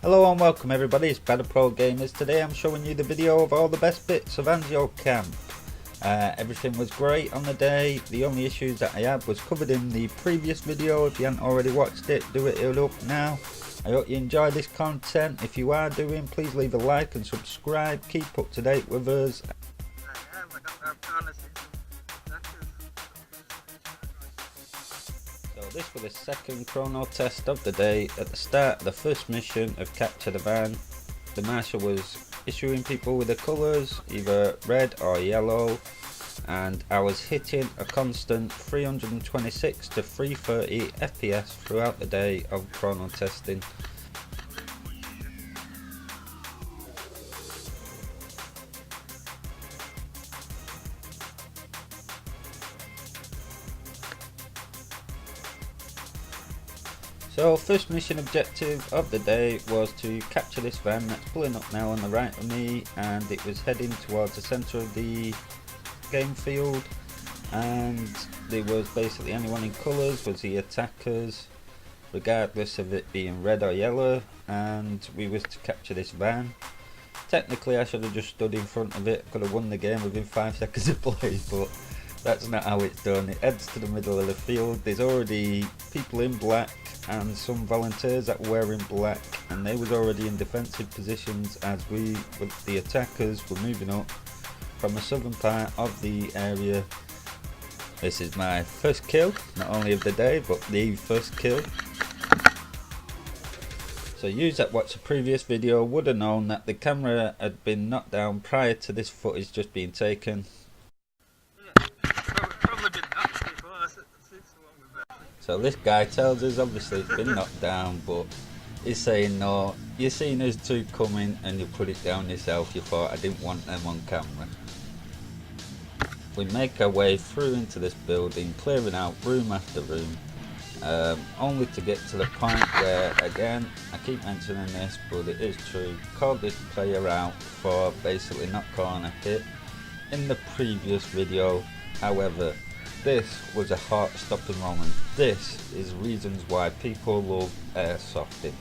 Hello and welcome everybody, it's Better Pro Gamers. Today I'm showing you the video of all the best bits of Anzio camp. Everything was great on the day. The only issues that I had was covered in the previous video. If you haven't already watched it, do it up now. I hope you enjoy this content. If you are doing, please leave a like and subscribe. Keep up to date with us. So this was the second chrono test of the day. At the start of the first mission of Capture the Van, the marshal was issuing people with the colours, either red or yellow, and I was hitting a constant 326 to 330 FPS throughout the day of chrono testing. So first mission objective of the day was to capture this van that's pulling up now on the right of me, and it was heading towards the centre of the game field, and there was basically anyone in colours was the attackers, regardless of it being red or yellow, and we was to capture this van. Technically I should have just stood in front of it, could have won the game within 5 seconds of play, but that's not how it's done. It heads to the middle of the field. There's already people in black and some volunteers that were wearing black, and they was already in defensive positions as we, with the attackers, were moving up from the southern part of the area. This is my first kill, not only of the day, but the first kill. So you that watched the previous video would have known that the camera had been knocked down prior to this footage just being taken. So this guy tells us obviously it's been knocked down, but he's saying no, you seen us two coming and you put it down yourself, you thought I didn't want them on camera. We make our way through into this building, clearing out room after room, only to get to the point where, again, I keep mentioning this, but it is true, called this player out for basically not calling a hit in the previous video. However, this was a heart-stopping moment. This is reasons why people love airsofting.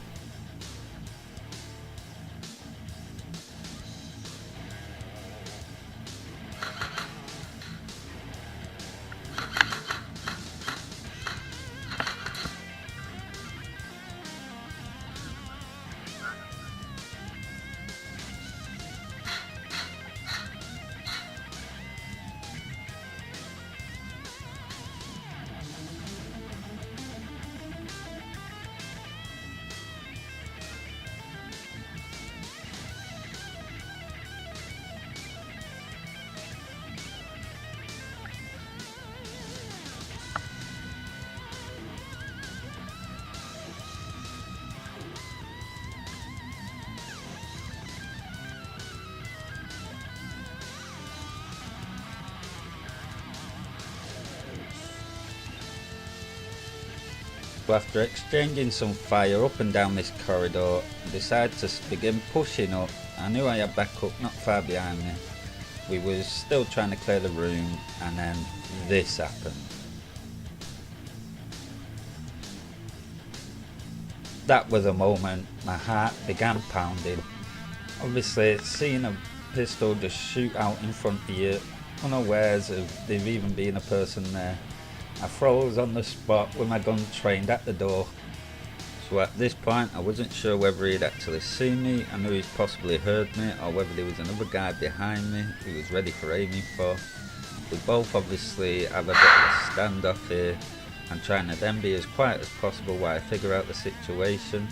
After exchanging some fire up and down this corridor, I decided to begin pushing up. I knew I had backup not far behind me. We was still trying to clear the room, and then this happened. That was a moment my heart began pounding. Obviously seeing a pistol just shoot out in front of you, unawares of there even being a person there, I froze on the spot with my gun trained at the door. So at this point I wasn't sure whether he'd actually seen me. I knew he'd possibly heard me, or whether there was another guy behind me he was ready for aiming for. We both obviously have a bit of a standoff here, and trying to then be as quiet as possible while I figure out the situation.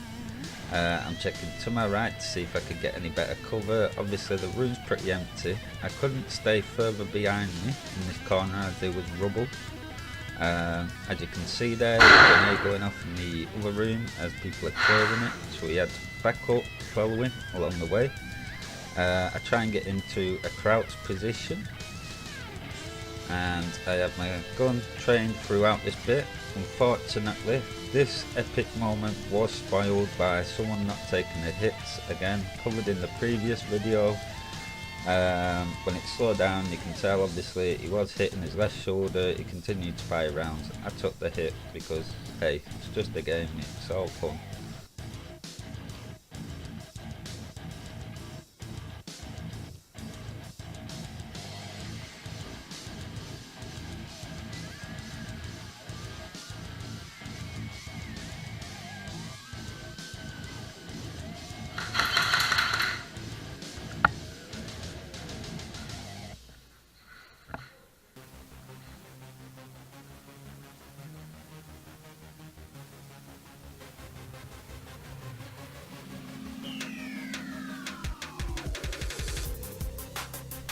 I'm checking to my right to see if I could get any better cover. Obviously the room's pretty empty. I couldn't stay further behind me in this corner as there was rubble. As you can see there, there's a grenade going off in the other room as people are clearing it, so we had to back up following along the way. I try and get into a crouch position, and I have my gun trained throughout this bit. Unfortunately, this epic moment was spoiled by someone not taking the hits, again covered in the previous video. When it slowed down, you can tell obviously he was hitting his left shoulder. He continued to fire rounds. I took the hit because hey, it's just a game, it's all fun.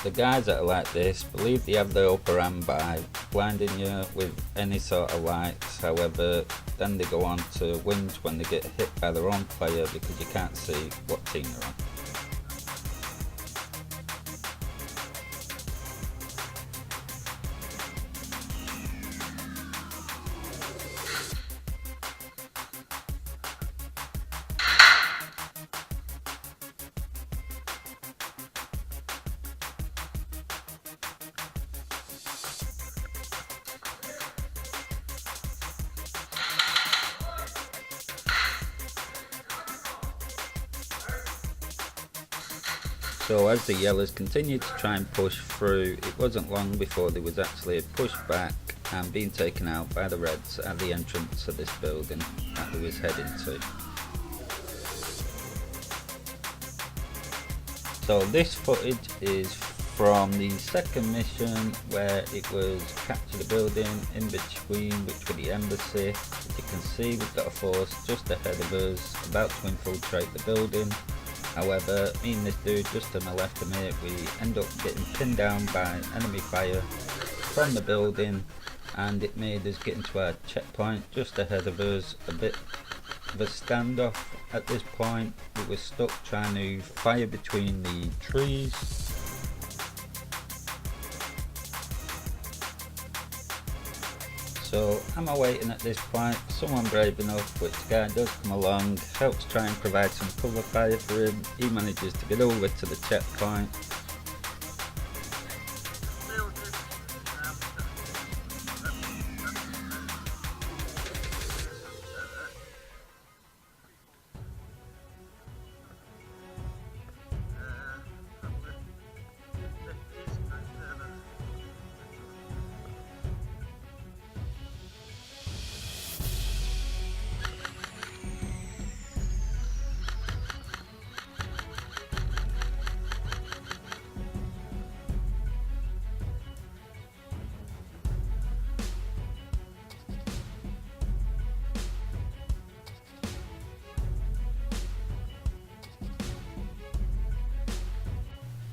The guys that are like this believe they have the upper hand by blinding you with any sort of lights. However, then they go on to whinge when they get hit by their own player because you can't see what team they're on. So as the yellows continued to try and push through, it wasn't long before they was actually pushed back and being taken out by the reds at the entrance of this building that they was heading to. So this footage is from the second mission where it was capture the building in between, which was the embassy. As you can see, we've got a force just ahead of us about to infiltrate the building. However, me and this dude just to my left of me, we end up getting pinned down by enemy fire from the building, and it made us get into our checkpoint just ahead of us. A bit of a standoff at this point. We were stuck trying to fire between the trees. So I'm awaiting at this point, someone brave enough, which guy does come along, helps try and provide some cover fire for him. He manages to get over to the checkpoint.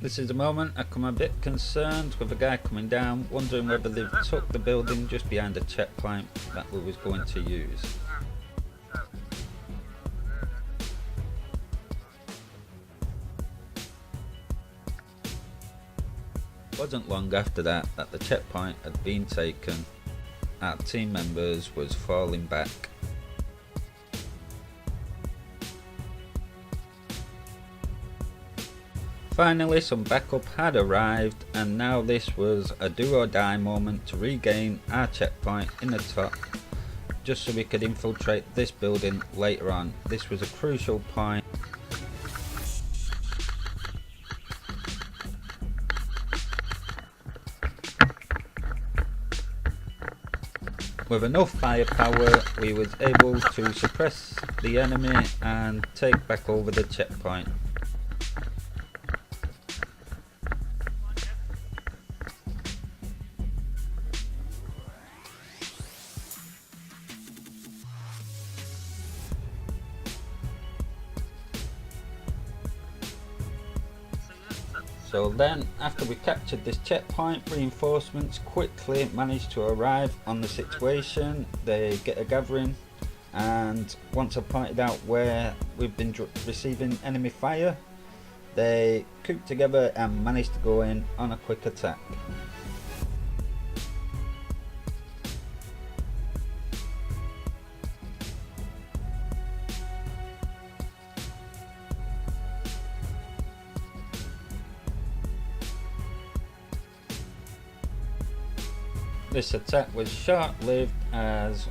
This is the moment I come a bit concerned with a guy coming down, wondering whether they've took the building just behind the checkpoint that we was going to use. It wasn't long after that the checkpoint had been taken. Our team members was falling back. Finally, some backup had arrived, and now this was a do or die moment to regain our checkpoint in the top, just so we could infiltrate this building later on. This was a crucial point. With enough firepower, we was able to suppress the enemy and take back over the checkpoint. So then, after we captured this checkpoint, reinforcements quickly managed to arrive on the situation. They get a gathering, and once I pointed out where we've been receiving enemy fire, they cooped together and managed to go in on a quick attack. This attack was short-lived, as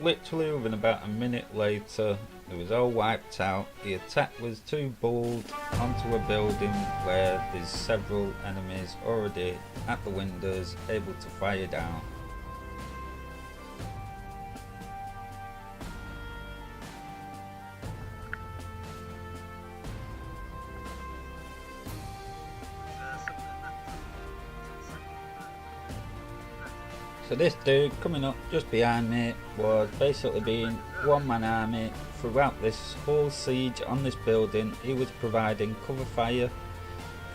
literally within about a minute later it was all wiped out. The attack was too bold onto a building where there's several enemies already at the windows able to fire down. So this dude coming up just behind me was basically being one-man army throughout this whole siege on this building. He was providing cover fire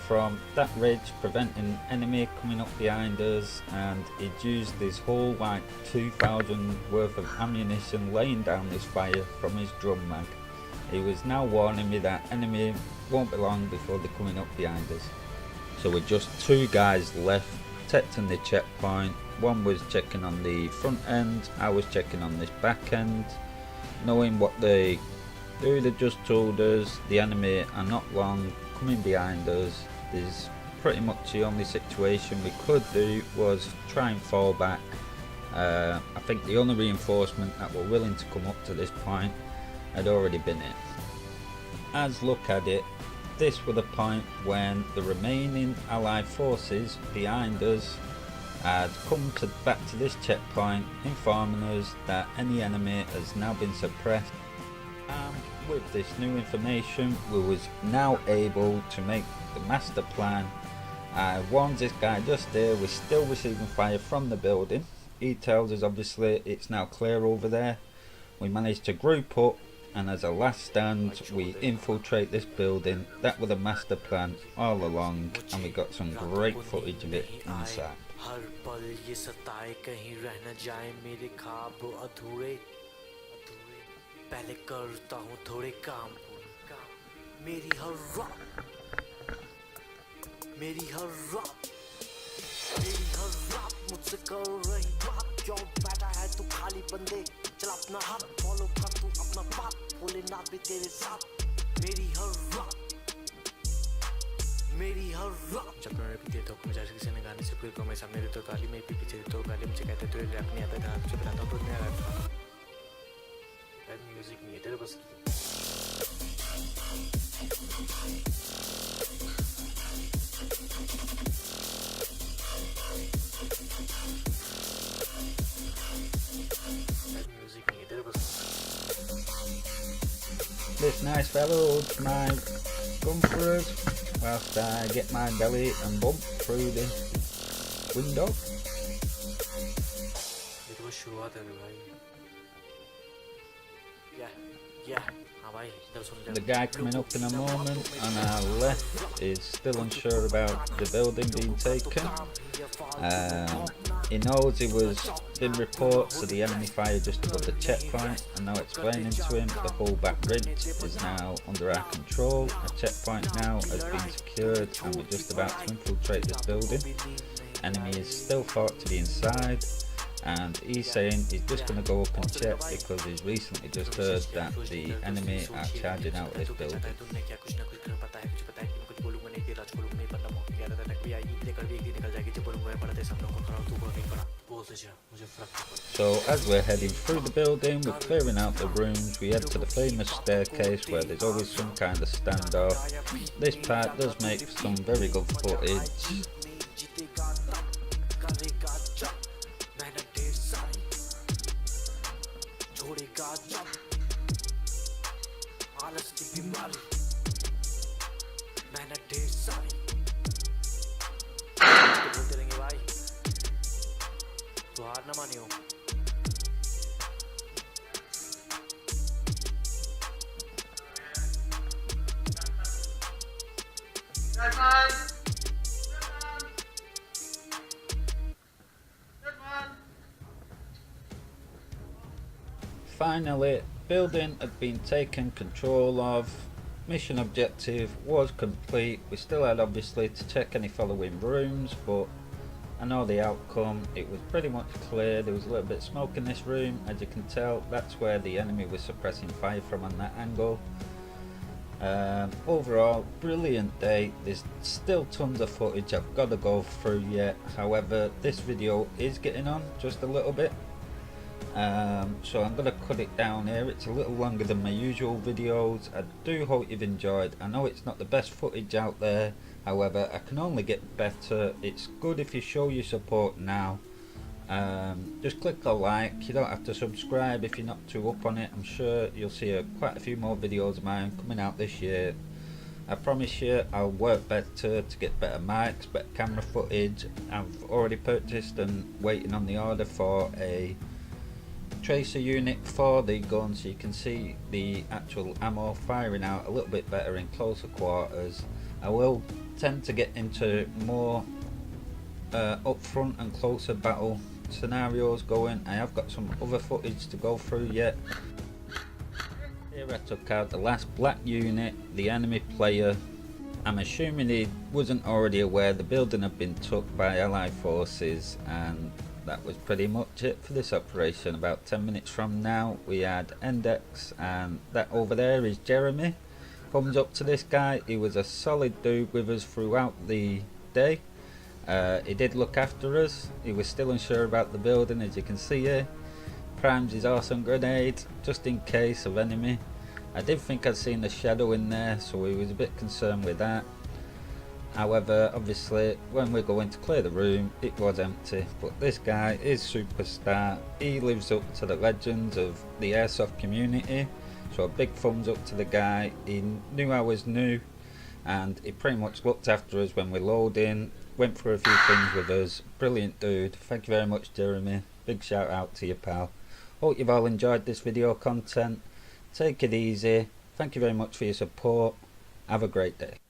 from that ridge, preventing enemy coming up behind us, and he'd used his whole like 2,000 worth of ammunition laying down this fire from his drum mag. He was now warning me that enemy won't be long before they're coming up behind us. So with just 2 guys left protecting the checkpoint, one was checking on the front end, I was checking on this back end, knowing what they do. They just told us the enemy are not long coming behind us. There's pretty much the only situation we could do was try and fall back. I think the only reinforcement that were willing to come up to this point had already been it. As look at it, this was the point when the remaining allied forces behind us had come back to this checkpoint, informing us that any enemy has now been suppressed. And with this new information, we was now able to make the master plan. I warned this guy just there, we're still receiving fire from the building. He tells us obviously it's now clear over there. We managed to group up, and as a last stand we infiltrate this building. That was the master plan all along, and we got some great footage of it inside. मुझसे कर रही बात, क्यों बैठा है तू खाली बंदे, चल अपना हाथ फॉलो कर तू अपना बात, भोलेनाथ भी तेरे साथ, मेरी हर रात, मेरी हर रात। जब मैंने भी देता हूँ मुझे किसी ने गाने से पूरी को मैं सामने देता हूँ गाली, मैं पीछे देता हूँ गाली, मुझे कहते तो रैप नहीं आता था, तुझे बताता हूँ खुद नहीं आ रहा था, रैप म्यूजिक नहीं है तेरे बस की। This nice fellow holds my gun for us whilst I get my belly and bump through the window. The guy coming up in a moment on our left is still unsure about the building being taken. He knows it was been reports of the enemy fire just above the checkpoint, and now explaining to him the whole back ridge is now under our control. A checkpoint now has been secured and we're just about to infiltrate this building. Enemy is still thought to be inside, and he's saying he's just going to go up and check because he's recently just heard that the enemy are charging out this building. So as we're heading through the building, we're clearing out the rooms, we head to the famous staircase where there's always some kind of standoff. This part does make some very good footage. Finally, building had been taken control of. Mission objective was complete. We still had obviously to check any following rooms, but I know the outcome. It was pretty much clear. There was a little bit of smoke in this room, as you can tell. That's where the enemy was suppressing fire from on that angle. Overall, brilliant day. There's still tons of footage I've got to go through yet. However, this video is getting on just a little bit. So I'm going to cut it down here. It's a little longer than my usual videos. I do hope you've enjoyed. I know it's not the best footage out there, however I can only get better. It's good if you show your support now. Just click a like. You don't have to subscribe if you're not too up on it. I'm sure you'll see quite a few more videos of mine coming out this year. I promise you I'll work better to get better mics, better camera footage. I've already purchased and waiting on the order for a tracer unit for the gun, so you can see the actual ammo firing out a little bit better in closer quarters. I will tend to get into more upfront and closer battle scenarios going. I have got some other footage to go through yet. Here I took out the last black unit, the enemy player. I'm assuming he wasn't already aware the building had been took by Allied forces, and that was pretty much it for this operation. About 10 minutes from now we had Index, and that over there is Jeremy. Thumbs up to this guy, he was a solid dude with us throughout the day. He did look after us, he was still unsure about the building, as you can see here. Primes his awesome grenade just in case of enemy. I did think I'd seen a shadow in there, so we was a bit concerned with that. However, obviously when we're going to clear the room it was empty, but this guy is superstar. He lives up to the legends of the airsoft community, so a big thumbs up to the guy. He knew I was new and he pretty much looked after us when we load in, went through a few things with us. Brilliant dude. Thank you very much, Jeremy. Big shout out to you, pal. Hope you've all enjoyed this video content. Take it easy. Thank you very much for your support. Have a great day.